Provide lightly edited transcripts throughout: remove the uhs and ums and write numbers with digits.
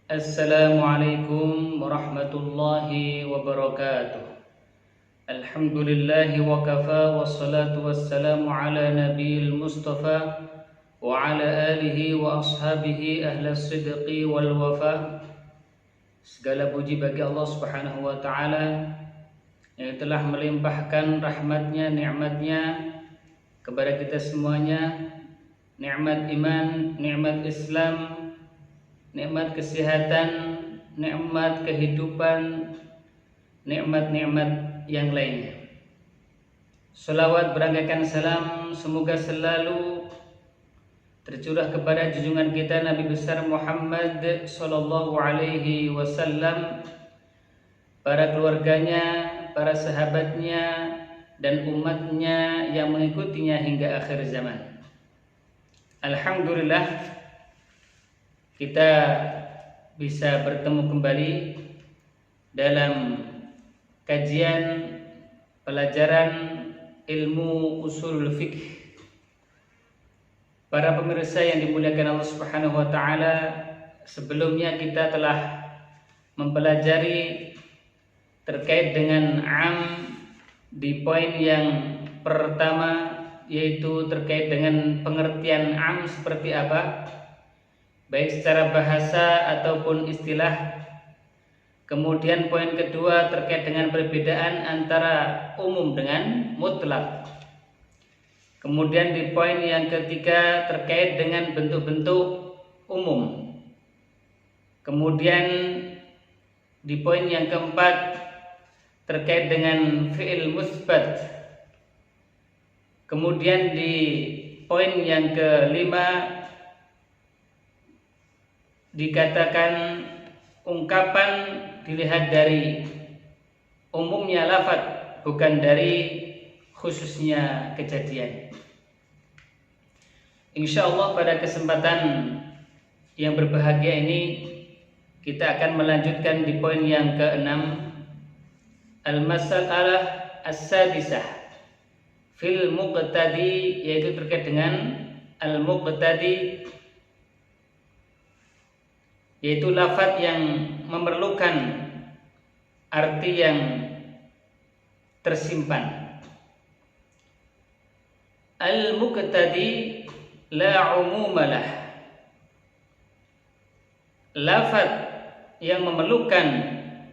Assalamualaikum warahmatullahi wabarakatuh. Alhamdulillahi wa kafa wassalatu wassalamu ala nabiyil mustafa wa ala alihi wa ashabihi ahlas sidqi wal wafa. Segala puji bagi Allah Subhanahu wa taala yang telah melimpahkan rahmatnya, nikmatnya kepada kita semuanya, nikmat iman, nikmat Islam, nikmat kesehatan, nikmat kehidupan, nikmat-nikmat yang lainnya. Salawat berangkatkan salam semoga selalu tercurah kepada junjungan kita Nabi besar Muhammad sallallahu alaihi wasallam, para keluarganya, para sahabatnya, dan umatnya yang mengikutinya hingga akhir zaman. Alhamdulillah, kita bisa bertemu kembali dalam kajian pelajaran ilmu usul fikih. Para pemirsa yang dimuliakan Allah Subhanahu wa taala, sebelumnya kita telah mempelajari terkait dengan am di poin yang pertama, yaitu terkait dengan pengertian am seperti apa, baik secara bahasa ataupun istilah. Kemudian poin kedua terkait dengan perbedaan antara umum dengan mutlak. Kemudian di poin yang ketiga terkait dengan bentuk-bentuk umum. Kemudian di poin yang keempat terkait dengan fi'il musbat. Kemudian di poin yang kelima dikatakan ungkapan dilihat dari umumnya lafaz, bukan dari khususnya kejadian. Insyaallah pada kesempatan yang berbahagia ini kita akan melanjutkan di poin yang keenam, al-mas'alah as-sadisah fil muqtadi, yaitu terkait dengan al-muqtadi, yaitu lafaz yang memerlukan arti yang tersimpan. Al-muqtadi la umumalah, lafaz yang memerlukan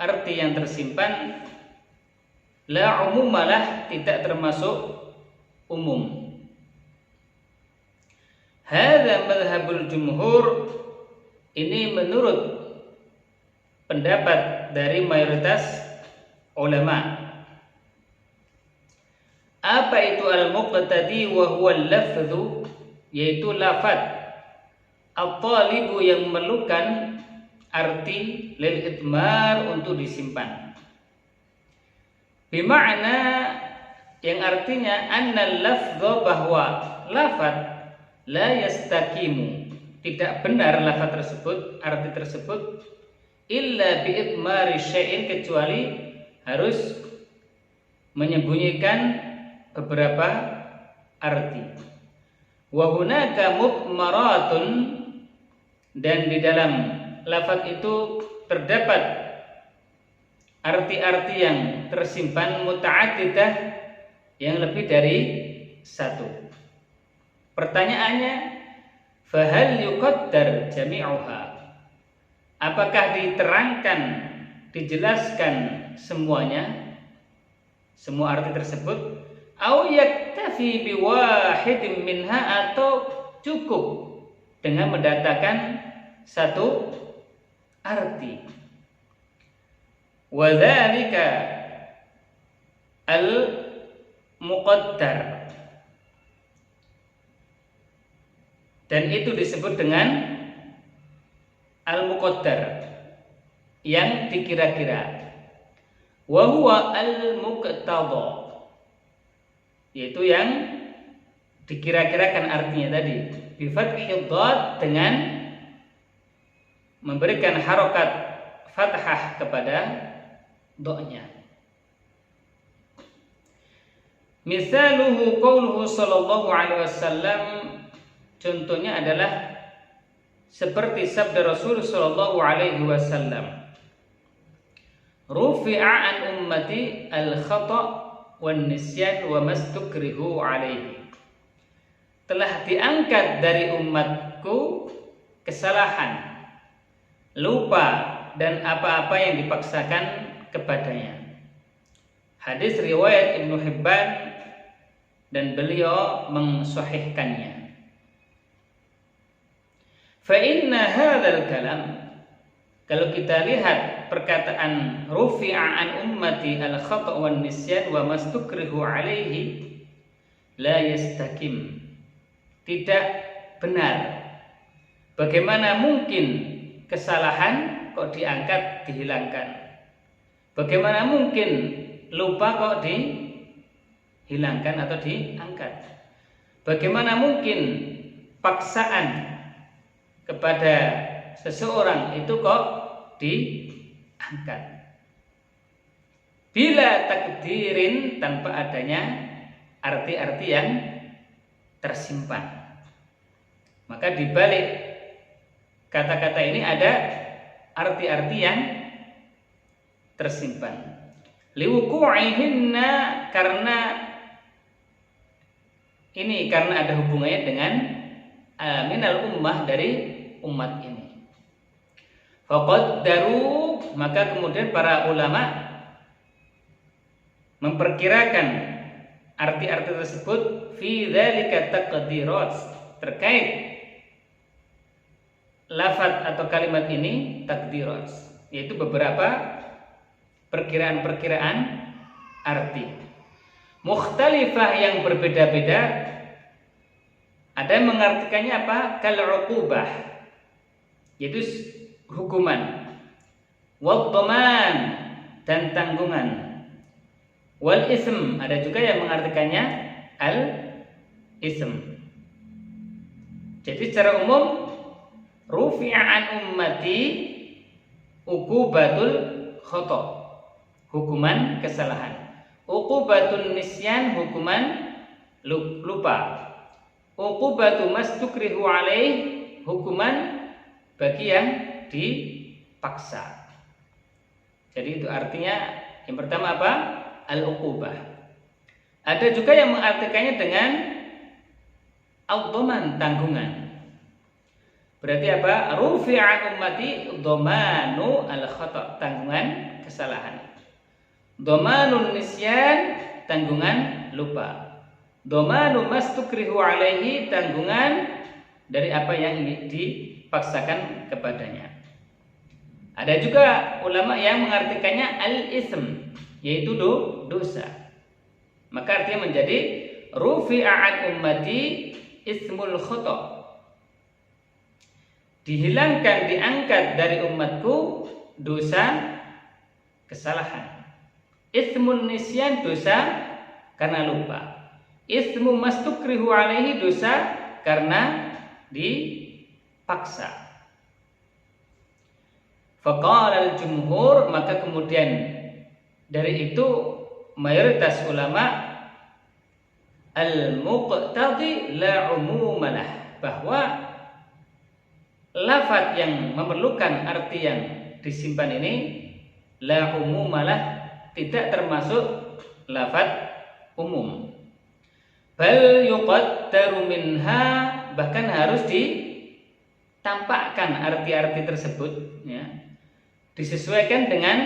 arti yang tersimpan, la umumalah, tidak termasuk umum. Hadza madhhabul jumhur, ini menurut pendapat dari mayoritas ulama. Apa itu al-muqtadi? Wa huwa al-lafdhu, yaitu lafaz at-talibu yang memerlukan arti lil idmar, untuk disimpan. Bima'na, yang artinya annal lafdhu, bahwa lafaz la yastaqimu, tidak benar lafaz tersebut, arti tersebut, illa bi'idmari syai'in, kecuali harus menyembunyikan beberapa arti. Wa hunaka mudmaratun, dan di dalam lafaz itu terdapat arti-arti yang tersimpan, muta'addidah, yang lebih dari satu. Pertanyaannya, fahal yuqaddar jami'uha, apakah diterangkan, dijelaskan semuanya, semua arti tersebut? Au yaktafi biwahidin minha, atau cukup dengan mendatangkan satu arti. Wa dzalika al-muqaddar, dan itu disebut dengan al-muqaddar, yang dikira-kira. Wa huwa al-muqtada, yaitu yang dikira-kirakan artinya tadi, bi fathid dhad, dengan memberikan harokat fathah kepada dha-nya. Misaluhu qauluhu sallallahu alaihi wasallam, contohnya adalah seperti sabda Rasul sallallahu alaihi wasallam, rufi'a an ummati al-khata' wan nisyan wa mastukrihu alaihi. Telah diangkat dari umatku kesalahan, lupa, dan apa-apa yang dipaksakan kepadanya. Hadis riwayat Ibnu Hibban dan beliau mensahihkannya. Fa inna hadzal kalam, kalau kita lihat perkataan rufi'a an ummati al-khata' wan nisyan wa mastukrihu alaihi, la yastaqim, tidak benar. Bagaimana mungkin kesalahan kok diangkat dihilangkan? Bagaimana mungkin lupa kok dihilangkan atau diangkat? Bagaimana mungkin paksaan kepada seseorang itu kok diangkat? Bila takdirin, tanpa adanya arti-arti yang tersimpan. Maka di balik kata-kata ini ada arti-arti yang tersimpan. Liwuku'ihinna, karena ada hubungannya dengan minal ummah, dari umat ini. Faqaddaru, maka kemudian para ulama memperkirakan arti-arti tersebut fi dzalika taqdirat, terkait lafaz atau kalimat ini takdirat, yaitu beberapa perkiraan-perkiraan arti mukhtalifah yang berbeda-beda. Ada yang mengartikannya apa? Kal uqubah, yaitu hukuman, wal dhaman, dan tanggungan, wal ism, ada juga yang mengartikannya al ism. Jadi secara umum rufi'a an ummati uqubatul khata', hukuman kesalahan. Uqubatun nisyan, hukuman lupa. Uqubatu mastukrihu alaih, hukuman bagi yang dipaksa. Jadi itu artinya yang pertama apa? Al-uqubah. Ada juga yang mengartikannya dengan al-dhaman, tanggungan. Berarti apa? Rufi'a ummati dhamanu al-khata', tanggungan kesalahan. Dhamanun nisyan, tanggungan lupa. Dhamanu mastukrihu alaihi, tanggungan dari apa yang dipaksakan kepadanya. Ada juga ulama yang mengartikannya al-ism, yaitu dosa. Maka artinya menjadi rufi'a an ummati ismul khata', dihilangkan, diangkat dari umatku dosa kesalahan. Ismun nisyan, dosa karena lupa. Ismu mastukrihu alaihi, dosa karena dipaksa. Faqala al-jumhur, maka kemudian dari itu mayoritas ulama, al-muqtadi la umumalah, bahwa lafaz yang memerlukan arti yang disimpan ini la umumalah, tidak termasuk lafaz umum. Bal yuqaddaru minha, bahkan harus ditampakkan arti-arti tersebut, ya, disesuaikan dengan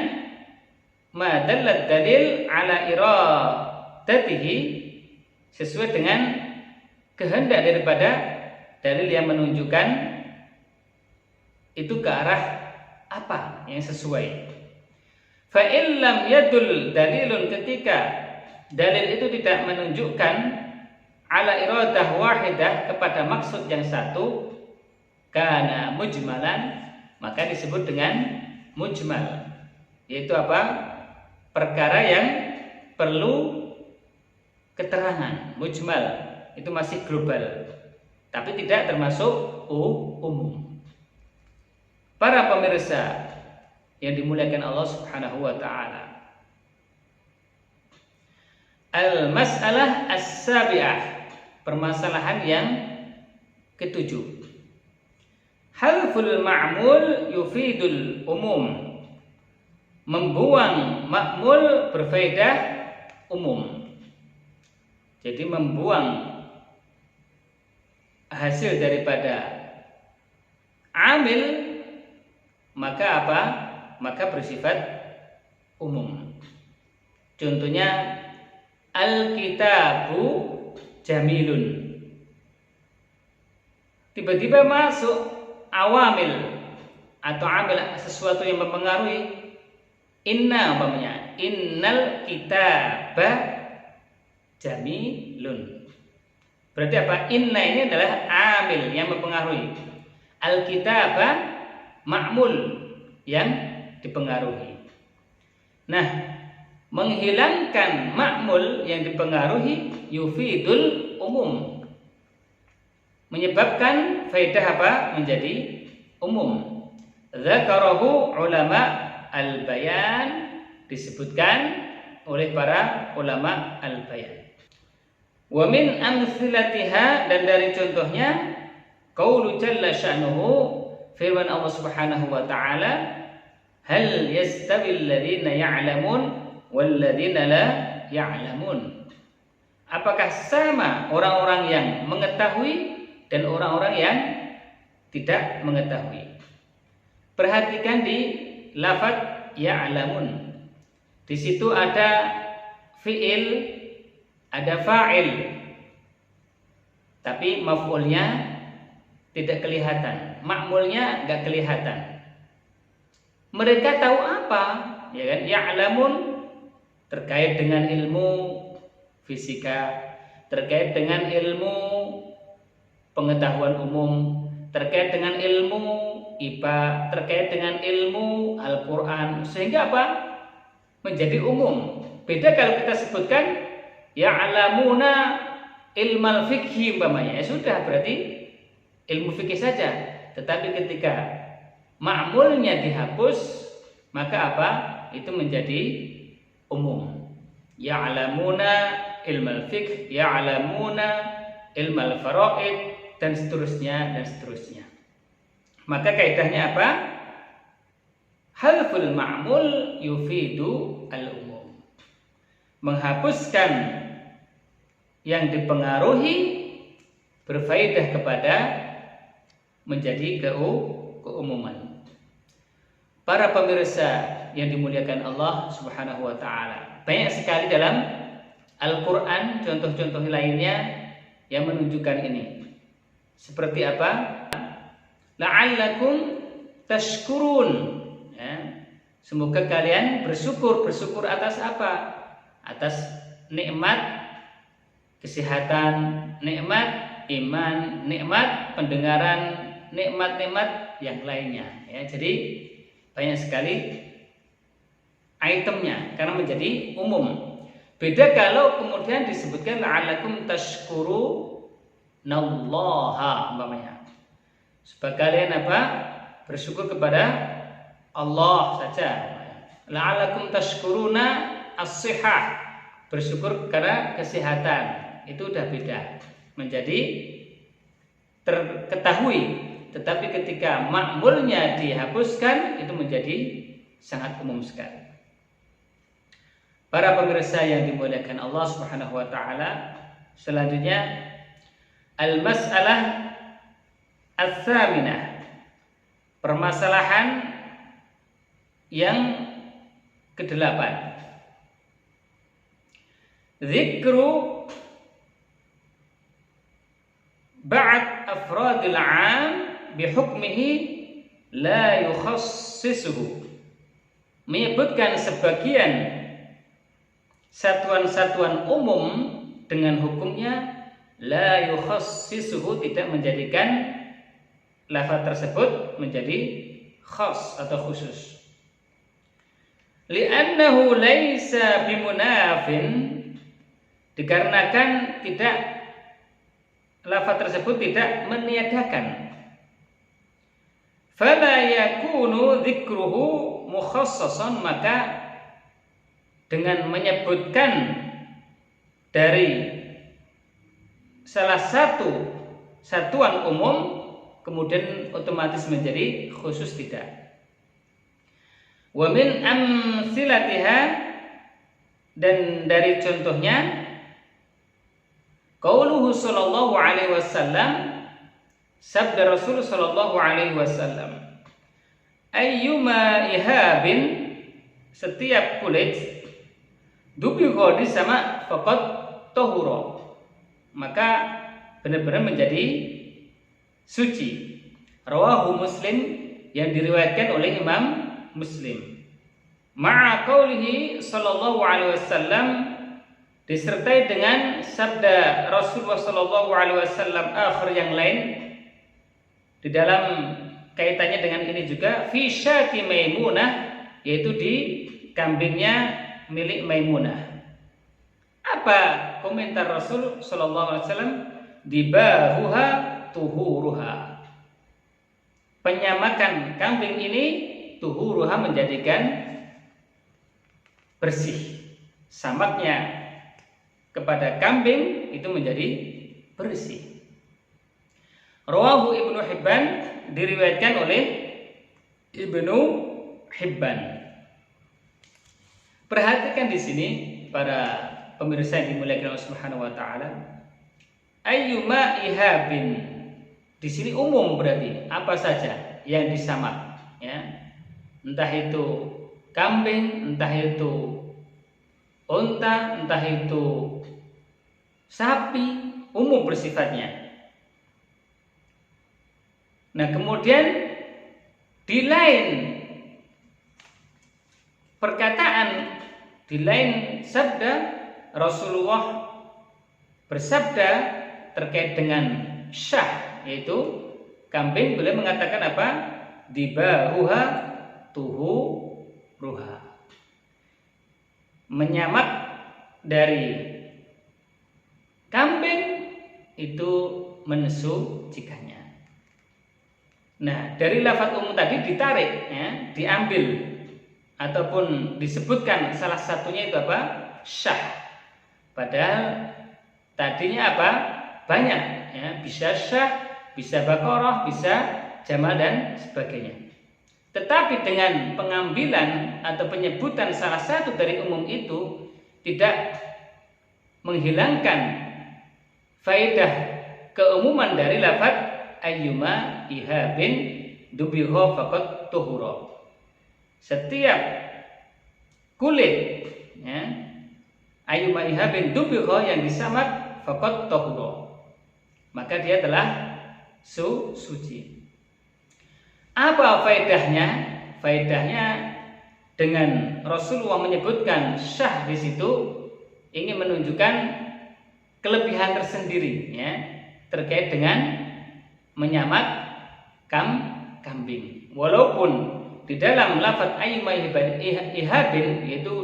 ma dallat dalil ala iradatihi, sesuai dengan kehendak daripada dalil yang menunjukkan itu ke arah apa yang sesuai. Fa illam yadul dalilun, ketika dalil itu tidak menunjukkan ala iradah wahidah, kepada maksud yang satu, kana mujmalan, maka disebut dengan mujmal, yaitu apa? Perkara yang perlu keterangan. Mujmal itu masih global, tapi tidak termasuk umum. Para pemirsa yang dimuliakan Allah Subhanahu wa taala, al-mas'alah as-sabi'ah, permasalahan yang ketujuh. Halful ma'mul yufidul umum. Membuang ma'mul berfaedah umum. Jadi membuang hasil daripada amil maka apa? Maka bersifat umum. Contohnya al-kitabu jamilun. Tiba-tiba masuk awamil atau amil sesuatu yang mempengaruhi. Inna umpamanya, innal kitaba jamilun. Berarti apa? Inna ini adalah amil yang mempengaruhi. Al-kitaba ma'mul yang dipengaruhi. Nah, menghilangkan ma'mul yang dipengaruhi yufidul umum. Menyebabkan faedah apa? Menjadi umum. Dzakarahu ulama al-bayan, disebutkan oleh para ulama al-bayan. Wa min amtsilatiha, dan dari contohnya qaulu jalla sya'nuhu, firman Allah Subhanahu wa taala, hal yastawil ladzina ya'lamun wal ladzina la ya'lamun. Apakah sama orang-orang yang mengetahui dan orang-orang yang tidak mengetahui? Perhatikan di lafaz ya'lamun. Di situ ada fi'il, ada fa'il. Tapi maf'ulnya tidak kelihatan, ma'mulnya enggak kelihatan. Mereka tahu apa? Ya kan? Ya'lamun terkait dengan ilmu fisika, terkait dengan ilmu pengetahuan umum, terkait dengan ilmu IPA, terkait dengan ilmu Al-Quran, sehingga apa? Menjadi umum. Beda kalau kita sebutkan ya'lamuna ilmal fikhi umpamanya, ya sudah, berarti ilmu fikih saja. Tetapi ketika ma'mulnya dihapus, maka apa? Itu menjadi umum. Ya'lamuna ilmal fikh, ya'lamuna ilmal faraid, dan seterusnya dan seterusnya. Maka kaidahnya apa? Halful ma'mul yufidu al-umum. Menghapuskan yang dipengaruhi berfaedah kepada menjadi keumuman. Para pemirsa yang dimuliakan Allah Subhanahu wa taala, banyak sekali dalam Al-Qur'an contoh-contoh lainnya yang menunjukkan ini. Seperti apa? La'allakum tashkurun, ya. Semoga kalian bersyukur. Bersyukur atas apa? Atas nikmat kesehatan, nikmat iman, nikmat pendengaran, nikmat-nikmat yang lainnya, ya. Jadi banyak sekali itemnya karena menjadi umum. Beda kalau kemudian disebutkan la'allakum tashkuru nallaha umpamanya. Supaya kalian apa? Bersyukur kepada Allah saja. La'allakum tashkuruna as-sihah. Bersyukur karena kesehatan. Itu udah beda. Menjadi terketahui. Tetapi ketika ma'mulnya dihapuskan, itu menjadi sangat umum sekali. Para pemirsa yang dimuliakan Allah Subhanahu wa taala, selanjutnya al-mas'alah ats-tsaminah, permasalahan yang ke-8. Dzikru ba'd afradil 'am bihukmihi la yukhassisuhu. Menyebutkan sebagian satuan-satuan umum dengan hukumnya, la yukhassisuhu, tidak menjadikan lafaz tersebut menjadi khas atau khusus. Li'annahu laisa bimunafin, dikarenakan tidak, lafaz tersebut tidak meniadakan. Fala yakunu dzikruhu mukhassasan, maka dengan menyebutkan dari salah satu satuan umum kemudian otomatis menjadi khusus, tidak. Wa min amsilatiha, dan dari contohnya qauluhu sallallahu alaihi wasallam, sabda Rasul sallallahu alaihi wasallam, ayyuma ihabin, setiap kulit dubigha di sama faqad tahura, maka benar-benar menjadi suci. Rawahu Muslim, yang diriwayatkan oleh Imam Muslim. Ma'a qaulihi sallallahu alaihi wasallam, disertai dengan sabda Rasulullah sallallahu alaihi wasallam akhir yang lain di dalam kaitannya dengan ini juga, fi syati Maimunah, yaitu di kambingnya milik Maimunah. Apa komentar Rasul sallallahu alaihi wasallam? Dibahuha tuhuruha, penyamakan kambing ini, tuhuruha menjadikan bersih, samaknya kepada kambing itu menjadi bersih. Rawahu Ibnu Hibban, diriwayatkan oleh Ibnu Hibban. Perhatikan di sini para pemirsa yang dimuliakan Allah Subhanahu wa taala. Ayyuma ihabin, di sini umum, berarti apa saja yang disamak, ya. Entah itu kambing, entah itu unta, entah itu sapi, umum bersifatnya. Nah, kemudian di lain perkataan, di lain sabda, Rasulullah bersabda terkait dengan syah, yaitu kambing, boleh mengatakan apa? Dibahuha tuhuruha, menyamak dari kambing itu mensucikannya. Nah, dari lafaz umum tadi ditarik, ya, diambil ataupun disebutkan salah satunya itu apa? Syah. Padahal tadinya apa? Banyak, ya, bisa syah, bisa baqarah, bisa jamal dan sebagainya. Tetapi dengan pengambilan atau penyebutan salah satu dari umum itu tidak menghilangkan faedah keumuman dari lafaz ayyuma ihabin dubigha faqad tuhura. Setiap kulit, ya, ayyuma ihabin dubigha, yang disamak faqad tahura, maka dia telah suci. Apa faedahnya? Faedahnya dengan Rasulullah menyebutkan syah di situ ingin menunjukkan kelebihan tersendiri, ya, terkait dengan menyamak kambing. Walaupun di dalam lafaz ayyuma ihabin, yaitu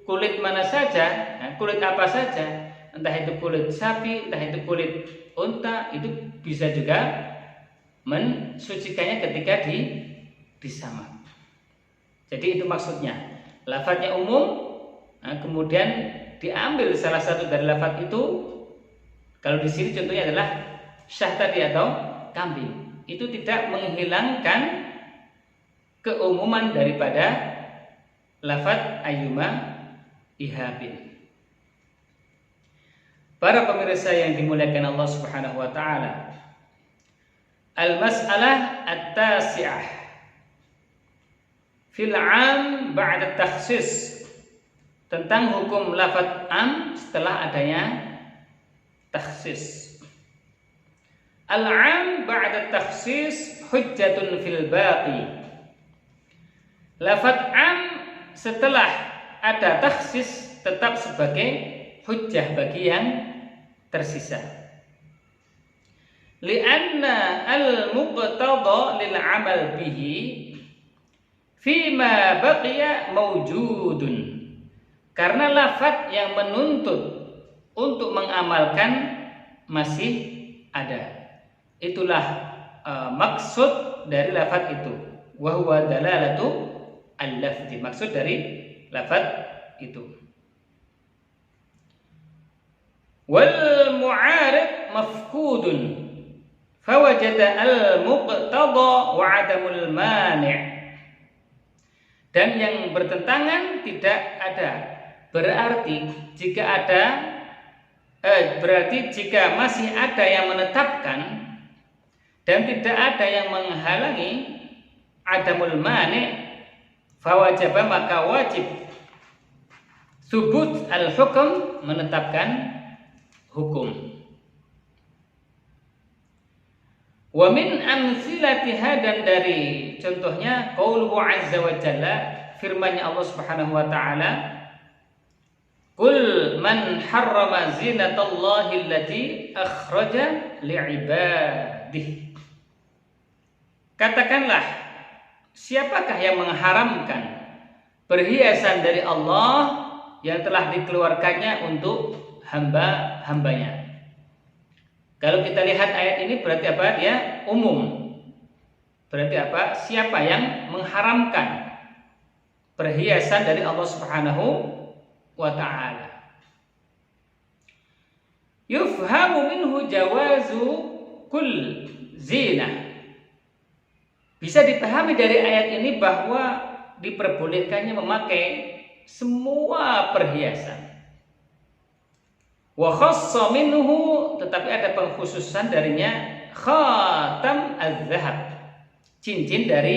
kulit mana saja, kulit apa saja, entah itu kulit sapi, entah itu kulit unta, itu bisa juga mensucikannya ketika disamak. Jadi itu maksudnya, lafaznya umum, kemudian diambil salah satu dari lafaz itu. Kalau di sini contohnya adalah syah tadi atau kambing, itu tidak menghilangkan keumuman daripada lafaz ayyuma ihabin. Para pemirsa yang dimuliakan Allah Subhanahu wa taala, al-mas'alah at-tasi'ah fil 'am ba'da takhsis, tentang hukum lafaz am setelah adanya takhsis. Al-'am ba'da takhsis hujjatun fil baqi. Lafaz am setelah ada takhsis tetap sebagai hujjah bagi yang tersisa. Li'anna al-muqtada lil 'amal bihi fima baqiya mawjudun. Karena lafaz yang menuntut untuk mengamalkan masih ada. Itulah maksud dari lafaz itu. Wa huwa dalalatu al-lafzi, maksud dari lafaz itu. Wal mu'arid mafqudun fawajada al-muqtada wa 'adamul mani'. Dan yang bertentangan tidak ada. Berarti jika masih ada yang menetapkan dan tidak ada yang menghalangi, adamul mani', fawajaba, maka wajib subut al-hukm, menetapkan hukum. Wa min amsilatiha, dan dari contohnya qauluhu azza wa jalla, firman-Nya Allah Subhanahu wa taala, qul man harrama zinatallahi allati akhraja li'ibadihi. Katakanlah, siapakah yang mengharamkan perhiasan dari Allah yang telah dikeluarkannya untuk hamba-hambanya. Kalau kita lihat ayat ini berarti apa? Dia umum. Berarti apa? Siapa yang mengharamkan perhiasan dari Allah Subhanahu wa ta'ala. Yufhamu minhu jawazu kull zinah. Bisa dipahami dari ayat ini bahwa diperbolehkannya memakai semua perhiasan. Wa khassa minhu, tetapi ada pengkhususan darinya, khatam az-zahab, cincin dari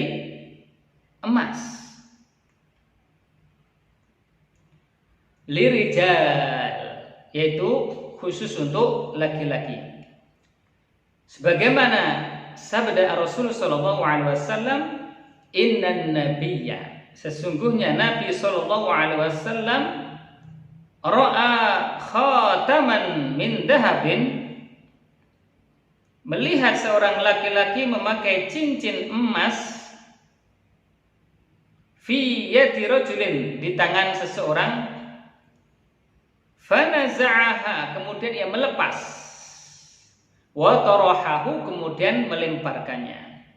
emas. Lirijal, yaitu khusus untuk laki-laki. Sebagaimana sabda Rasul sallallahu alaihi wasallam, innan nabiyya, sesungguhnya Nabi sallallahu alaihi wasallam, ra'a khataman min dahabin, melihat seorang laki-laki memakai cincin emas, fi yadi rajulin, di tangan seseorang, fanaza'aha, kemudian ia melepas, wa tarahahu, kemudian melemparkannya,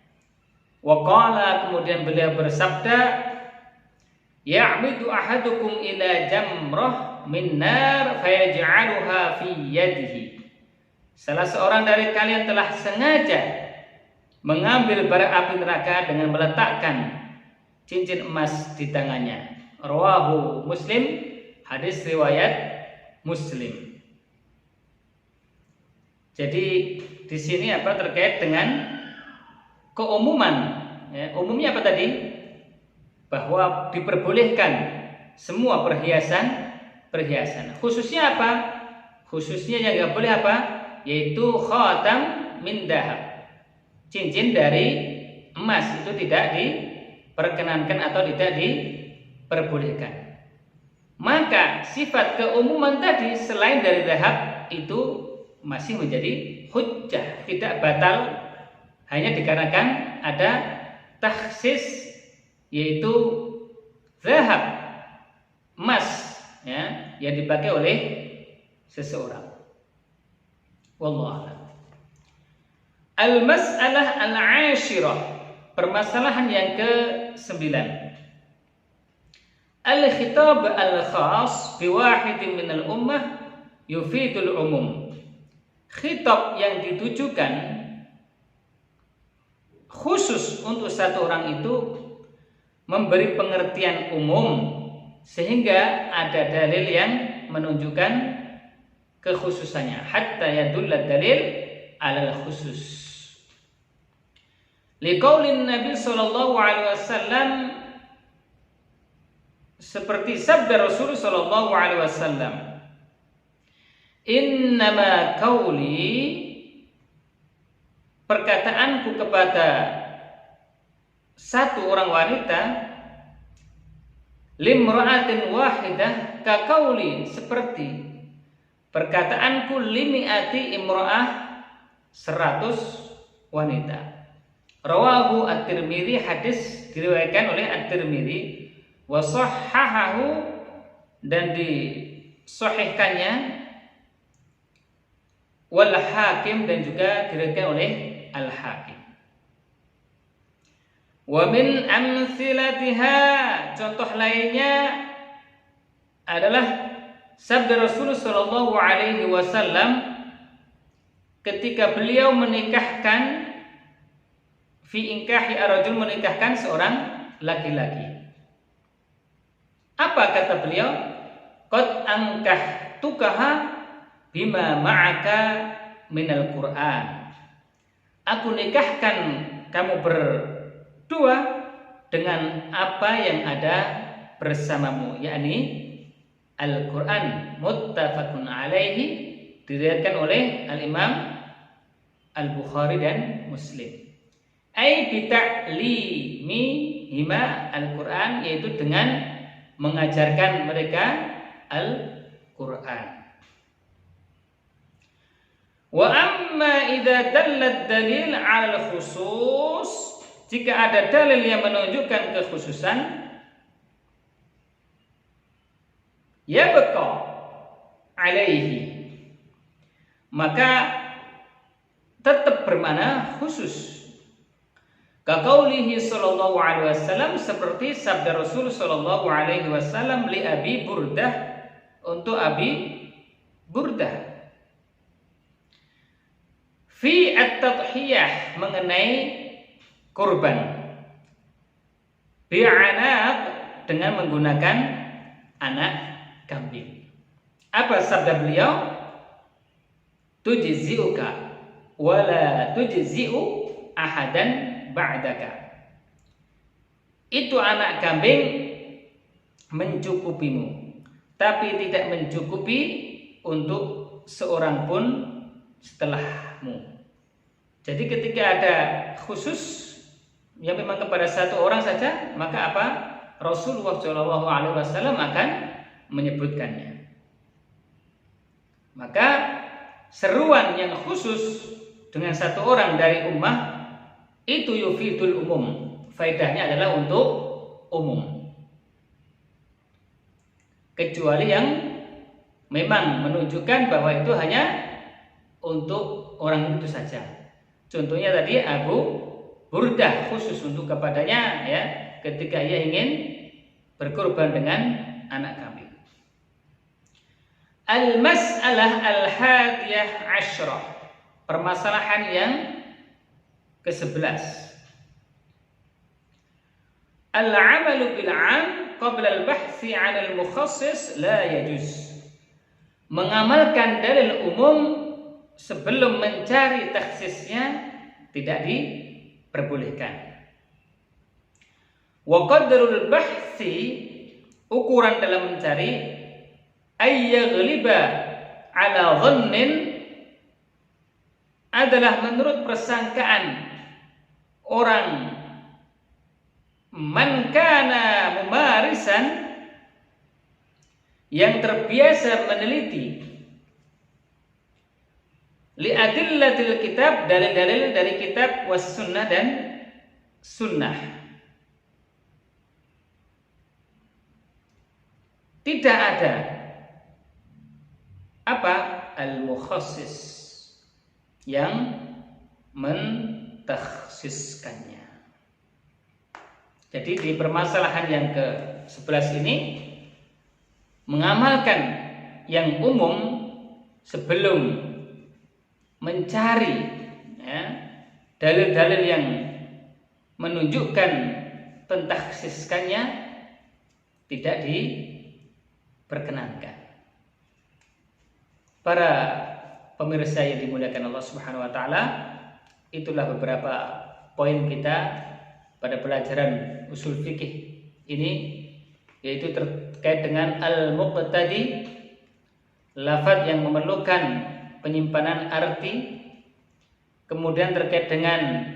wa qala, kemudian beliau bersabda, ya'midu ahadukum ila jamrah min nar fayaj'aluha fi yadihi. Salah seorang dari kalian telah sengaja mengambil bara api neraka dengan meletakkan cincin emas di tangannya. Rawahu Muslim, hadis riwayat Muslim. Jadi di sini apa terkait dengan keumuman? Ya, umumnya apa tadi? Bahwa diperbolehkan semua perhiasan. Khususnya apa? Khususnya yang nggak boleh apa? Yaitu khatam min dahab, cincin dari emas, itu tidak diperkenankan atau tidak diperbolehkan. Maka sifat keumuman tadi selain dari dahab itu masih menjadi hujjah, tidak batal, hanya dikarenakan ada takhsis, yaitu zahab, emas, ya, yang dipakai oleh seseorang. Wallahu a'lam. Al-mas'alah al-'ashirah, permasalahan yang ke-9. Al-khitab al-khas bi wahidin min al-ummah yufidul umum. Khitab yang ditujukan khusus untuk satu orang itu memberi pengertian umum, sehingga ada dalil yang menunjukkan kekhususannya, hatta yadulla dalil alal khusus. Liqaulin Nabi sallallahu alaihi wasallam, seperti sabda Rasul sallallahu alaihi wasallam, innama qauli, perkataanku kepada satu orang wanita, limra'atin wahidah kaqauli, seperti perkataanku limi'ati imra'ah, 100 wanita. Rawahu at-Tirmidzi, hadis diriwayatkan oleh at-Tirmidzi, wa shahhahahu, dan disahihkannya, wal Hakim, dan juga diriwayatkan oleh Al-Hakim. Wa min amsilatiha, contoh lainnya adalah sabda Rasulullah sallallahu alaihi wasallam, ketika beliau menikahkan fi inkahi ar-rajul, menikahkan seorang laki-laki. Apa kata beliau? Qad ankahtukaha bima ma'aka minal Qur'an. Aku nikahkan kamu berdua dengan apa yang ada bersamamu, yakni Al-Quran. Muttafaqun alaihi, diriwayatkan oleh Al-Imam Al-Bukhari dan Muslim. Ai bi ta'limi hima Al-Quran, yaitu dengan mengajarkan mereka Al-Quran. Wa amma idza dallat dalil 'ala al-khusus, jika ada dalil yang menunjukkan kekhususan, yabqa 'alaihi, maka tetap bermakna khusus. Kaqaulihi sallallahu alaihi wasallam, seperti sabda Rasul sallallahu alaihi wasallam li Abi Burdah, untuk Abi Burdah, fi at-tadhiyah, mengenai kurban, bi'anaq, dengan menggunakan anak kambing. Apa sabda beliau? Tujzi'uka wala tujzi'u ahadan ba'daka. Itu anak kambing mencukupimu, tapi tidak mencukupi untuk seorang pun setelahmu. Jadi ketika ada khusus yang memang kepada satu orang saja, maka apa? Rasulullah Shallallahu Alaihi Wasallam akan menyebutkannya. Maka seruan yang khusus dengan satu orang dari ummah itu yufidul umum, faedahnya adalah untuk umum, kecuali yang memang menunjukkan bahwa itu hanya untuk orang itu saja. Contohnya tadi Abu Burdah, khusus untuk kepadanya ya, ketika ia ingin berkorban dengan anak kambing. Al-mas'alah al-hadiyah asyrah, permasalahan yang ke-11. Al-amalu bil-'am qabla al-bahthi 'an al-mukhassis la yajuz. Mengamalkan dalil umum sebelum mencari takhsisnya tidak diperbolehkan. Wa qadrul bahthi, ukuran dalam mencari, ayyaghliba ala dhannin, adalah menurut persangkaan orang man kana mumarisan, yang terbiasa meneliti, li adillatil kitab, dalil-dalil dari kitab, was sunnah, dan sunnah. Tidak ada apa? Al-mukhassis, yang mentakhsiskannya. Jadi di permasalahan yang ke-11 ini, mengamalkan yang umum sebelum mencari ya, dalil-dalil yang menunjukkan pentakhsiskannya tidak diperkenankan. Para pemirsa yang dimuliakan Allah Subhanahu wa taala, itulah beberapa poin kita pada pelajaran usul fikih ini, yaitu terkait dengan al-muqtadi, lafaz yang memerlukan penyimpanan arti, kemudian terkait dengan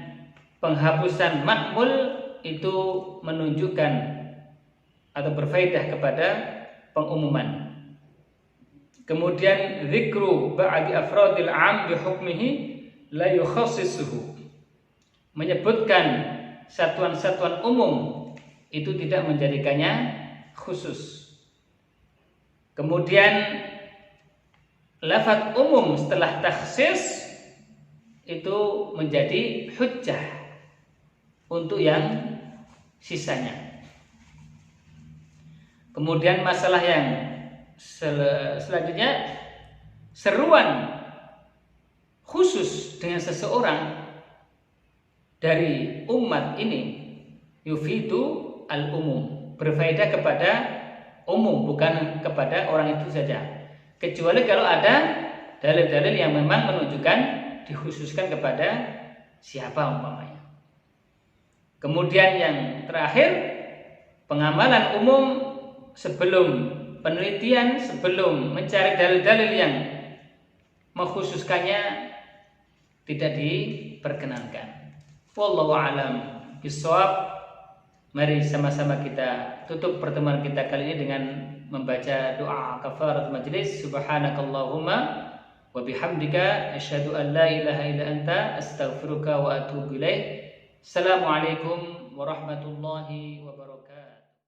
penghapusan ma'mul, itu menunjukkan atau berfaedah kepada pengumuman. Kemudian zikru ba'di afradil 'am bi hukmihi la yukhassisuhu, menyebutkan satuan-satuan umum itu tidak menjadikannya khusus. Kemudian lafaz umum setelah takhsis itu menjadi hujjah untuk yang sisanya. Kemudian masalah yang selanjutnya, seruan khusus dengan seseorang dari umat ini yufidu al-umum, berfaedah kepada umum, bukan kepada orang itu saja. Kecuali kalau ada dalil-dalil yang memang menunjukkan dikhususkan kepada siapa umpamanya. Kemudian yang terakhir, pengamalan umum sebelum penelitian, sebelum mencari dalil-dalil yang mengkhususkannya tidak diperkenankan. Wallahu a'lam bishawab. Mari sama-sama kita tutup pertemuan kita kali ini dengan membaca doa kafaratul majlis. Subhanakallahumma wa bihamdika asyhadu an la ilaha illa anta astaghfiruka wa atubu ilaik. Assalamualaikum warahmatullahi wabarakatuh.